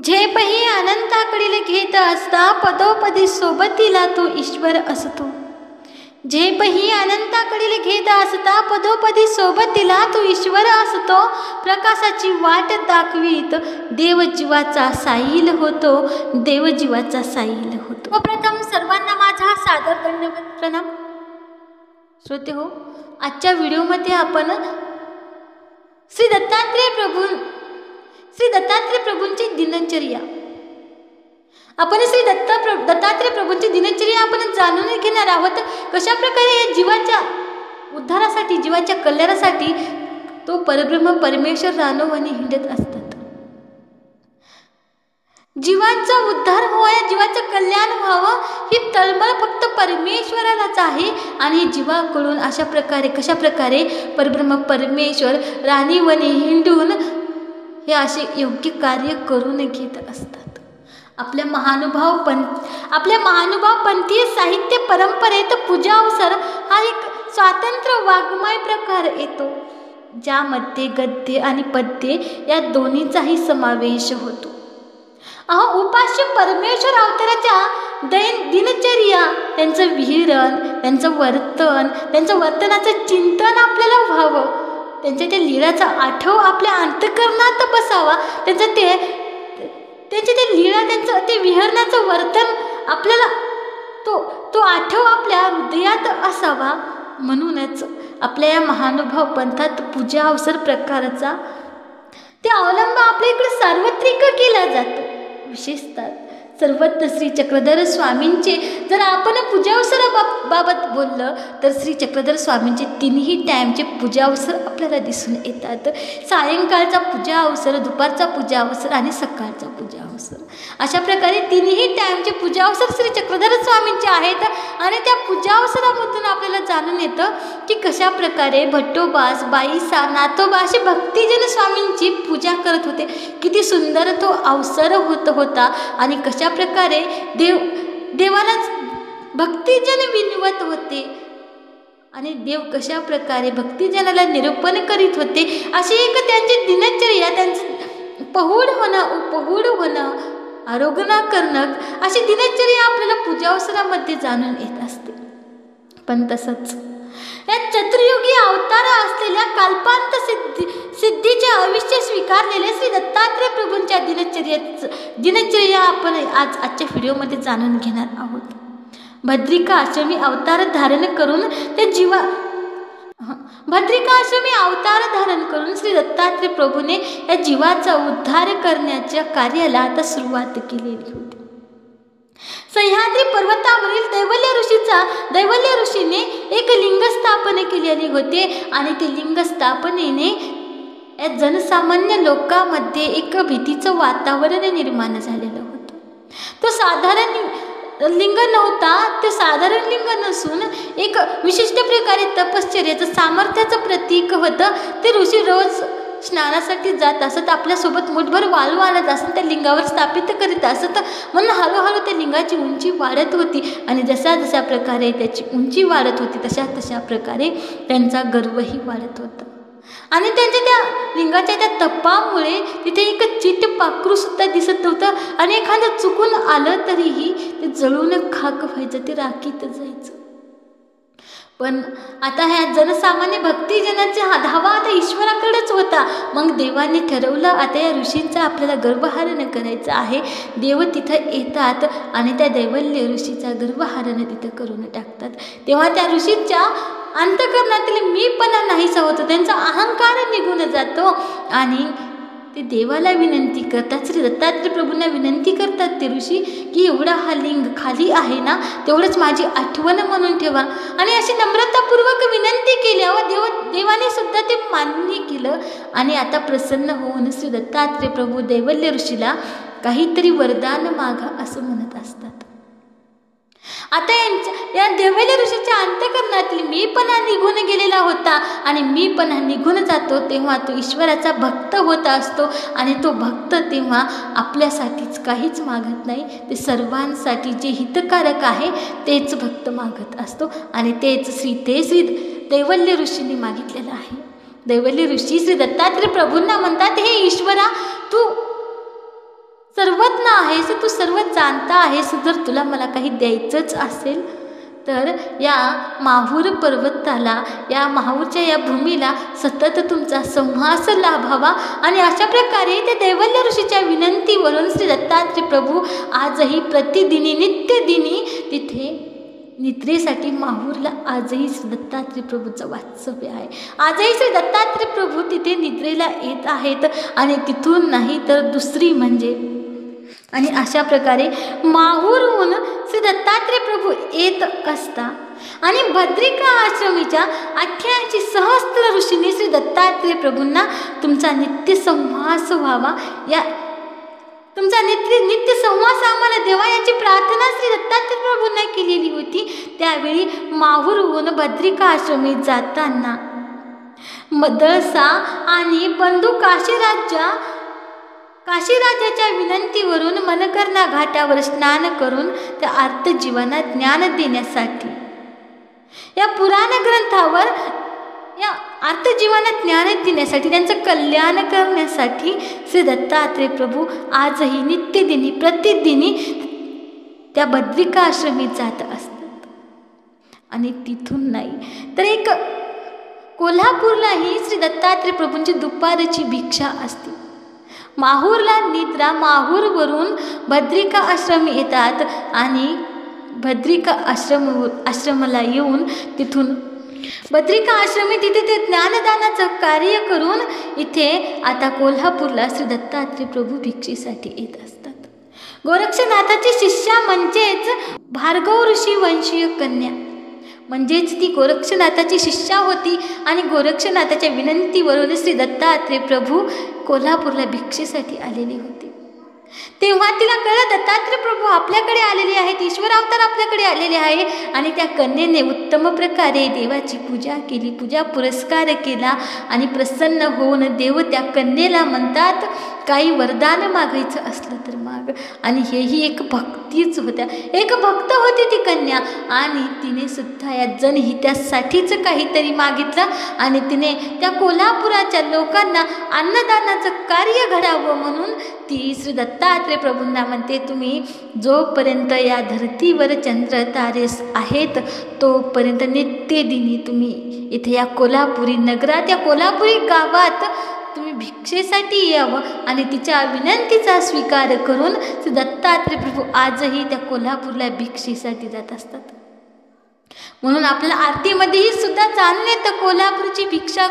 झेपही अनंताकडील घेत असता पदोपदी सोबतीला तो ईश्वर असतो। झेपही अनंताकडील घेत असता पदोपदी सोबतीला तो ईश्वर असतो। प्रकाशाची वाट दाखवीत देवजीवाचा साईल होतो, देवजीवाचा साईल होतो। प्रथम सर्वांना माझा सादर दंडवत प्रणाम। श्रोते हो, आजच्या व्हिडिओमध्ये आपण श्री दत्तात्रेय प्रभूंची दिनचर्या दत्तात्रेय प्रभूंची दिनचर्या आपण जाणून घेणार आहोत। कशा प्रकारे या जीवाच्या उद्धारासाठी, जीवाच्या कल्याणासाठी तो परब्रह्म परमेश्वर रानोवनी हिंडत असतात। जीवाचा उद्धार व्हावा, जीवाचं कल्याण व्हावं ही तळमळ फक्त परमेश्वरालाच आहे। आणि जीवाकडून कशा प्रकारे परब्रह्म परमेश्वर राणीवनी हिंडून हे असे योग्य कार्य करून घेत असतात। आपल्या महानुभाव पंथीय साहित्य परंपरेत पूजा अवसर हा एक स्वतंत्र वाङ्मय प्रकार येतो, ज्यामध्ये गद्य आणि पद्य या दोन्हीचाही समावेश होतो। उपास्य परमेश्वर अवताराच्या दिनचर्या, त्यांचं विहरण, त्यांचं वर्तनाचं चिंतन आपल्याला व्हावं, त्यांच्या त्या लीळाचा आठव आपल्या अंतःकरणात बसावा, त्यांचं लीळा, त्यांचं ते विहरणाचं वर्तन आपल्याला तो आठव आपल्या हृदयात असावा। म्हणूनच आपल्या या महानुभाव पंथात पूजा अवसर प्रकाराचा ते अवलंब आपल्या इकडे सार्वत्रिक केला जातो। विशेषतः सर्वत्र श्री चक्रधर स्वामींचे जर आपण पूजा अवसराबाबत बोललं तर श्री चक्रधर स्वामींचे तिन्ही टाईमचे पूजा अवसर आपल्याला दिसून येतात। सायंकाळचा पूजा अवसर, दुपारचा पूजा अवसर आणि सकाळचा पूजा अवसर, अशा प्रकारे तिन्ही टाईमचे पूजा अवसर श्री चक्रधर स्वामींचे आहेत। आणि त्या पूजा अवसरामधून आपल्याला जाणून येतं की कशा प्रकारे भट्टोबास, बाईसा, नाथोबा असे भक्तिजन स्वामींची पूजा करत होते। किती सुंदर तो अवसर होता आणि कशा प्रकारे देवाला भक्तिजन विनवत होते आणि देव कशा प्रकारे भक्तिजनाला निरूपण करीत होते, अशी एक त्यांची दिनचर्या, त्यांचं पहुड होणं, आरोग्य करणं, अशी दिनचर्या आपल्याला पूजा अवसरामध्ये जाणून येत असते। पण तसंच या चतुर्युगी अवतार असलेल्या कल्पांत सिद्धीचे आयुष्य स्वीकारलेले श्री दत्तात्रेय प्रभूंच्या दिनचर्या आपण आजच्या व्हिडिओमध्ये जाणून घेणार आहोत। भद्रिका आश्रमी अवतार धारण करून श्री दत्तात्रेय प्रभूने या जीवाचा उद्धार करण्याच्या कार्याला आता सुरुवात केलेली होती। सह्याद्री पर्वतावरील दैवल्य ऋषीने एक लिंग स्थापन केलेली होते आणि ते लिंग स्थापनेने या जनसामान्य लोकांमध्ये एक भीतीचं वातावरण निर्माण झालेलं होतं। तो साधारण लिंग नव्हता, ते साधारण लिंग नसून एक विशिष्ट प्रकारे तपश्चर्याचं, सामर्थ्याचं प्रतीक होतं। ते ऋषी रोज स्नानासाठी जात असत, आपल्यासोबत मुठभर वाळू आणत असत, त्या लिंगावर स्थापित करीत असत। म्हणून हळूहळू त्या लिंगाची उंची वाढत होती आणि जशा प्रकारे त्याची उंची वाढत होती तशा प्रकारे त्यांचा गर्वही वाढत होता। आणि त्यांच्या त्या लिंगाच्या त्या तपामुळे तिथे एक चिट पाखरू सुद्धा दिसत नव्हतं आणि एखादं चुकून आलं तरीही ते जळून खाक व्हायचं, ते राखीत जायचं। पण आता ह्या जनसामान्य भक्तिजनाचा धावा आता ईश्वराकडेच होता। मग देवाने ठरवलं आता या ऋषींचा आपल्याला गर्वहारण करायचं आहे। देव तिथं येतात आणि त्या दैवल्य ऋषीचा गर्वहारण तिथं करून टाकतात। तेव्हा त्या ऋषीच्या अंतःकरणातील मीपणा नाहीसा होतो, त्यांचा अहंकार निघून जातो आणि ते देवाला विनंती करतात, श्री दत्तात्रेय प्रभूंना विनंती करतात ते ऋषी की एवढा हा लिंग खाली आहे ना, तेवढंच माझी आठवण म्हणून ठेवा। आणि अशी नम्रतापूर्वक विनंती केल्यावर देवाने सुद्धा ते मान्य केलं आणि आता प्रसन्न होऊन श्री दत्तात्रेय प्रभू दैवल्य ऋषीला काहीतरी वरदान मागा असं म्हणत असतात। आता या दैवल्य ऋषीच्या अंतःकरणातील मीपणा निघून गेलेला होता आणि मीपणा निघून जातो तेव्हा तो ईश्वराचा भक्त होत असतो आणि तो भक्त तेव्हा आपल्यासाठीच काहीच मागत नाही, ते सर्वांसाठी जे हितकारक आहे तेच भक्त मागत असतो आणि तेच श्री दैवल्य ऋषींनी मागितलेलं आहे। दैवल्य ऋषी श्री दत्तात्रेय प्रभूंना म्हणतात, हे ईश्वरा, तू सर्वज्ञ आहेस, तू सर्व जाणता आहेस. जर तुला मला काही द्यायचंच असेल तर या माहूर पर्वताला, या माहूरच्या या भूमीला सतत तुमचा संहास लाभावा. आणि अशा प्रकारे त्या दैवल्य ऋषीच्या विनंतीवरून श्री दत्तात्रय प्रभू आजही प्रतिदिनी नित्यदिनी तिथे निद्रेसाठी माहूरला आजही श्री दत्तात्रय प्रभूचं वास्तव्य आहे. आजही श्री दत्तात्रय प्रभू तिथे निद्रेला येत आहेत. आणि तिथून नाही तर दुसरी म्हणजे आणि अशा प्रकारे माहूरहून श्री दत्तात्रय प्रभू येत असता आणि भद्रिका आश्रमीच्या 88 सहस्त्र ऋषींनी श्री दत्तात्रय प्रभूंना तुमचा नित्य संवास व्हावा, या तुमचा नित्य संवास आम्हाला देवा याची प्रार्थना श्री दत्तात्रय प्रभूंना केलेली होती. त्यावेळी माहूरहून भद्रिका आश्रमीत जाताना मदळसा आणि बंधू काशीराजाच्या विनंतीवरून मनकर्णा घाटावर स्नान करून त्या आर्तजीवांना ज्ञान देण्यासाठी, या पुराण ग्रंथावर या आर्तजीवांना ज्ञान देण्यासाठी, त्यांचं कल्याण करण्यासाठी श्री दत्तात्रय प्रभू आजही नित्यदिनी प्रतिदिनी त्या बद्रिका आश्रमीत जात असतात. आणि तिथून नाही तर एक कोल्हापूरलाही श्री दत्तात्रय प्रभूंची दुपारची भिक्षा असते. माहूरला निद्रा, माहूरवरून भद्रिका आश्रमी येतात आणि भद्रिका आश्रमाला येऊन तिथून भद्रिका आश्रमी तिथे ते ज्ञानदानाचं कार्य करून इथे आता कोल्हापूरला श्री दत्तात्रय प्रभू भिक्षेसाठी येत असतात. गोरक्षनाथाची शिष्या म्हणजेच भार्गव ऋषी वंशीय कन्या, म्हणजेच ती गोरक्षनाथाची शिष्या होती. आणि गोरक्षनाथाच्या विनंतीवरून श्री दत्तात्रय प्रभू कोल्हापूरला भिक्षेसाठी आलेली होती. तेव्हा तिला कळलं दत्तात्रय प्रभू आपल्याकडे आलेले आहेत, ईश्वर अवतार आपल्याकडे आलेले आहे. आणि त्या कन्येने उत्तम प्रकारे देवाची पूजा केली, पूजा पुरस्कार केला. आणि प्रसन्न होऊन देव त्या कन्येला म्हणतात काही वरदान मागायचं असलं तर माग. आणि हेही एक भक्तीच होत्या, एक भक्त होती ती कन्या. आणि तिने सुद्धा या जनहितासाठीच काहीतरी मागितलं. आणि तिने त्या कोल्हापुराच्या लोकांना अन्नदानाचं कार्य घडावं म्हणून ती श्री दत्तात्रय प्रभूंना म्हणते, तुम्ही जोपर्यंत या धरतीवर चंद्र तारे आहेत तोपर्यंत नित्यदिनी तुम्ही इथे या कोल्हापुरी नगरात, या कोल्हापुरी गावात तुम्ही भिक्षेसाठी यावं. आणि तिच्या विनंतीचा स्वीकार करून श्री दत्तात्रय प्रभू आजही त्या कोल्हापूरला भिक्षेसाठी जात असतात. म्हणून आपल्या आरतीमध्येही सुद्धा जाणून येतं कोल्हापूरची भिक्षा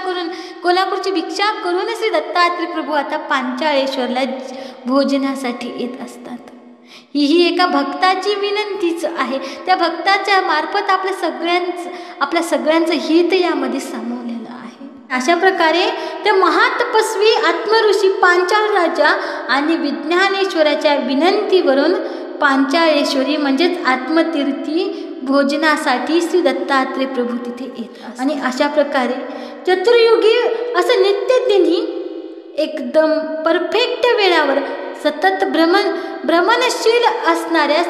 करून श्री दत्तात्रय प्रभू आता पांचाळेश्वरला भोजनासाठी येत असतात. ही एका भक्ताची विनंतीच आहे. त्या भक्ताच्या मार्फत आपल्या सगळ्यांचं हित यामध्ये सामावलेलं आहे. अशा प्रकारे ते महातपस्वी आत्मऋषी पांचाळ राजा आणि विज्ञानेश्वराच्या विनंतीवरून पांचाळेश्वरी म्हणजेच आत्मतीर्थी भोजनासाठी श्री दत्तात्रय प्रभू तिथे येतात. आणि अशा प्रकारे चतुर्युगी असं नित्यदिनी एकदम परफेक्ट वेळावर सतत भ्रमणशील असणाऱ्या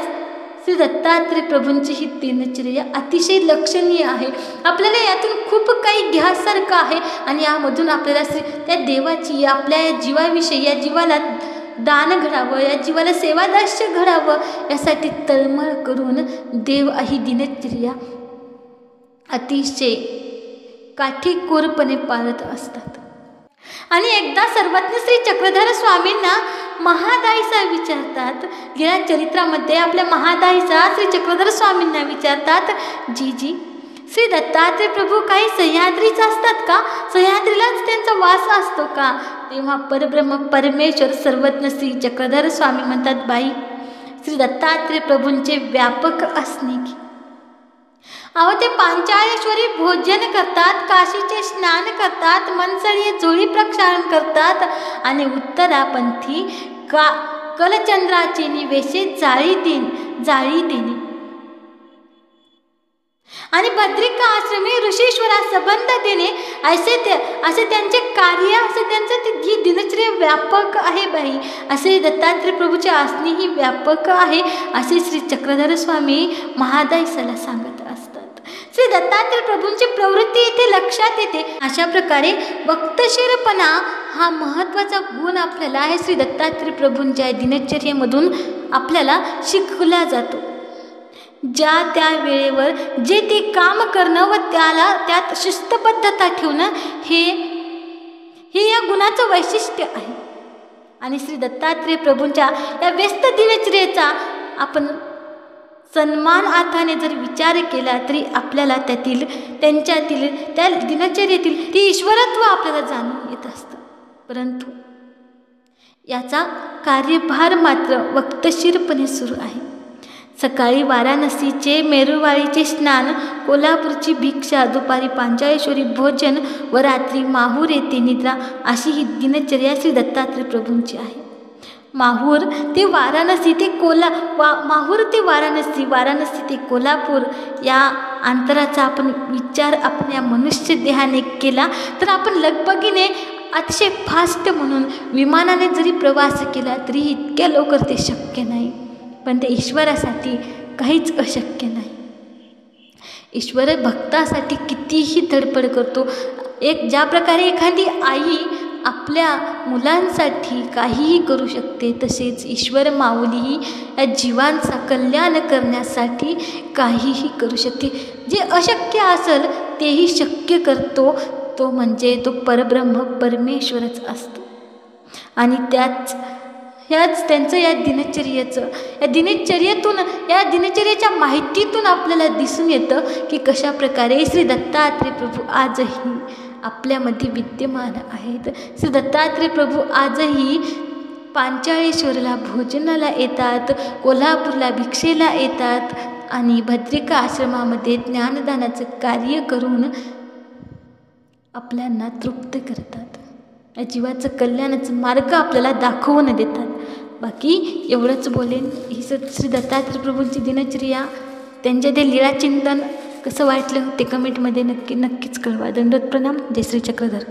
श्री दत्तात्रय प्रभूंची ही दिनचर्या अतिशय लक्षणीय आहे. आपल्याला यातून खूप काही घ्यासारखं आहे. आणि यामधून आपल्याला त्या देवाची आपल्या या जीवाविषयी, या जीवाला दान घडावं, या जीवाला सेवादास्य घडावं यासाठी तळमळ करून देव ही दिनचर्या अतिशय काठीकोरपणे पाळत असतात. आणि एकदा सर्वज्ञ श्री चक्रधर स्वामींना महादाईचा विचारतात. गेल्या चरित्रामध्ये आपल्या महादाईचा श्री चक्रधर स्वामींना विचारतात, जी श्री दत्तात्रय प्रभू काही सह्याद्रीच असतात का? सह्याद्रीलाच त्यांचा वास असतो का? तेव्हा परब्रह्म परमेश्वर सर्वज्ञ श्री चक्रधर स्वामी म्हणतात, बाई श्री दत्तात्रय प्रभूंचे व्यापक असणे की अहो ते पांचाळेश्वरी भोजन करतात, काशीचे स्नान करतात, मनसळी झोळी प्रक्षालन करतात आणि उत्तरापंथी कलचंद्राचे निवेशे जाळी देणे आणि भद्रिका आश्रमी ऋषीश्वरा संबंध देणे असे त्यांचे कार्य, असे त्यांचं ही दिनचर्या व्यापक आहे बाई. असे दत्तात्रय प्रभूचे आसनी ही व्यापक आहे असे श्री चक्रधर स्वामी महादाईसाला सांगत असतात. श्री दत्तात्रय प्रभूंची प्रवृत्ती इथे लक्षात येते. अशा प्रकारे वक्तशीरपणा हा महत्त्वाचा गुण आपल्याला आहे श्री दत्तात्रय प्रभूंच्या दिनचर्येमधून आपल्याला शिकवला जातो. ज्या त्या वेळेवर जे ते काम करणं व त्यात शिस्तबद्धता ठेवणं हे या गुणाचं वैशिष्ट्य आहे. आणि श्री दत्तात्रय प्रभूंच्या या व्यस्त दिनचर्येचा आपण सन्मान अर्थाने जर विचार केला तरी आपल्याला त्यांच्यातील त्या दिनचर्येतील ते ईश्वरत्व आपल्याला जाणून येत असतं. परंतु याचा कार्यभार मात्र वक्तशीरपणे सुरू आहे. सकाळी वाराणसीचे मेरुवाळीचे स्नान, कोल्हापूरची भिक्षा, दुपारी पांचाळेश्वरी भोजन व रात्री माहूर येथे निद्रा अशी ही दिनचर्या श्री दत्तात्रय प्रभूंची आहे. माहूर ते वाराणसी ते माहूर ते वाराणसी, वाराणसी ते कोल्हापूर या अंतराचा आपण विचार आपल्या मनुष्य देहाने केला तर आपण लगबगीने अतिशय फास्ट म्हणून विमानाने जरी प्रवास केला तरी इतक्या लवकर ते शक्य नाही. पण ते ईश्वरासाठी काहीच अशक्य नाही. ईश्वर भक्तासाठी कितीही धडपड करतो. ज्या प्रकारे एखादी आई आपल्या मुलांसाठी काहीही करू शकते तसेच ईश्वर माऊलीही या जीवांचा कल्याण करण्यासाठी काहीही करू शकते. जे अशक्य असेल तेही शक्य करतो, तो म्हणजे तो परब्रह्म परमेश्वरच असतो. आणि ह्याच त्यांचं या दिनचर्येच्या माहितीतून आपल्याला दिसून येतं की कशा प्रकारे श्री दत्तात्रय प्रभू आजही आपल्यामध्ये विद्यमान आहेत. श्री दत्तात्रय प्रभू आजही पांचाळेश्वरला भोजनाला येतात, कोल्हापूरला भिक्षेला येतात आणि भद्रिका आश्रमामध्ये ज्ञानदानाचं कार्य करून आपल्याला तृप्त करतात. या जीवाचं कल्याणाचं मार्ग आपल्याला दाखवून देतात. बाकी एवढंच बोलेन. ही श्री दत्तात्रय प्रभूंची दिनचर्या, त्यांच्या ते लीळाचिंतन कसं वाटलं ते कमेंटमध्ये नक्कीच कळवा. दंडवत प्रणाम. जय श्री चक्रधर.